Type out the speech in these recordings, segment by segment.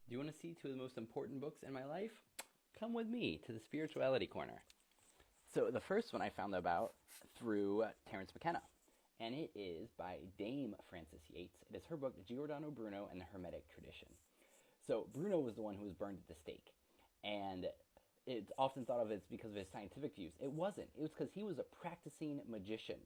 Do you want to see two of the most important books in my life? Come with me to the Spirituality Corner. So the first one I found about through Terence McKenna, and it is by Dame Frances Yates. It is her book, Giordano, Bruno, and the Hermetic Tradition. So Bruno was the one who was burned at the stake, and it's often thought of as because of his scientific views. It wasn't. It was because he was a practicing magician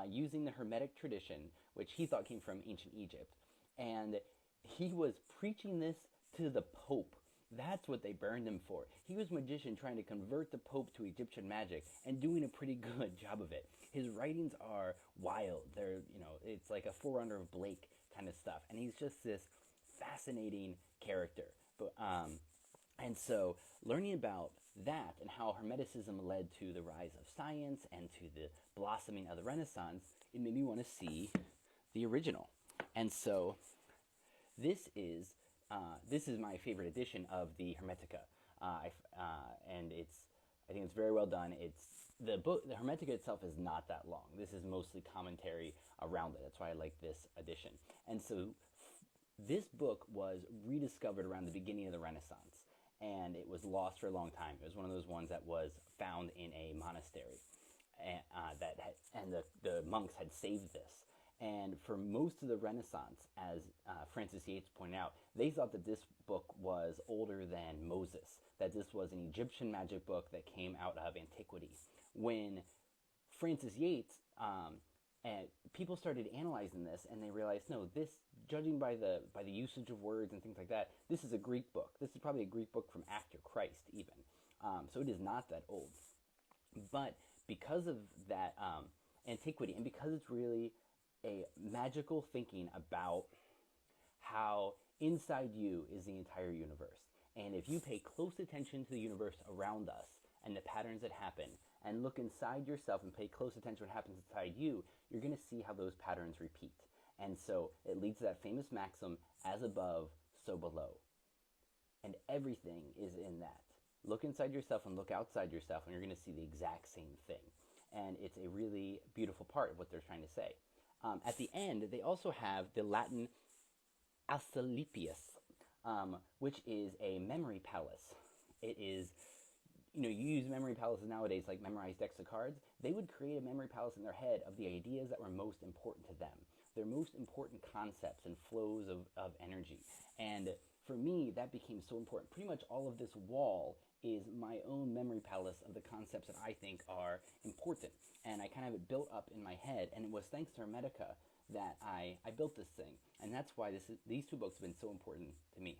using the Hermetic tradition, which he thought came from ancient Egypt. And he was preaching this to the Pope. That's what they burned him for. He was a magician trying to convert the Pope to Egyptian magic and doing a pretty good job of it. His writings are wild. They're, it's like a forerunner of Blake kind of stuff. And he's just this fascinating character. And so learning about that and how Hermeticism led to the rise of science and to the blossoming of the Renaissance, it made me want to see the original. And so this is my favorite edition of the Hermetica, and I think it's very well done. It's the book. The Hermetica itself is not that long. This is mostly commentary around it. That's why I like this edition. And so this book was rediscovered around the beginning of the Renaissance, and it was lost for a long time. It was one of those ones that was found in a monastery, and the monks had saved this. And for most of the Renaissance, as Frances Yates pointed out, they thought that this book was older than Moses, that this was an Egyptian magic book that came out of antiquity. When Frances Yates, and people started analyzing this, and they realized, no, this, judging by the usage of words and things like that, this is a Greek book. This is probably a Greek book from after Christ, even. So it is not that old. But because of that antiquity, and because it's really a magical thinking about how inside you is the entire universe. And if you pay close attention to the universe around us and the patterns that happen, and look inside yourself and pay close attention to what happens inside you, you're going to see how those patterns repeat. And so it leads to that famous maxim, as above, so below. And everything is in that. Look inside yourself and look outside yourself, and you're going to see the exact same thing. And it's a really beautiful part of what they're trying to say. At the end, they also have the Latin Asclepius, which is a memory palace. It is, you use memory palaces nowadays, like memorize decks of cards. They would create a memory palace in their head of the ideas that were most important to them, their most important concepts and flows of energy. And for me, that became so important. Pretty much all of this wall is my own memory palace of the concepts that I think are important. And I kind of have it built up in my head. And it was thanks to Hermetica that I built this thing. And that's why these two books have been so important to me.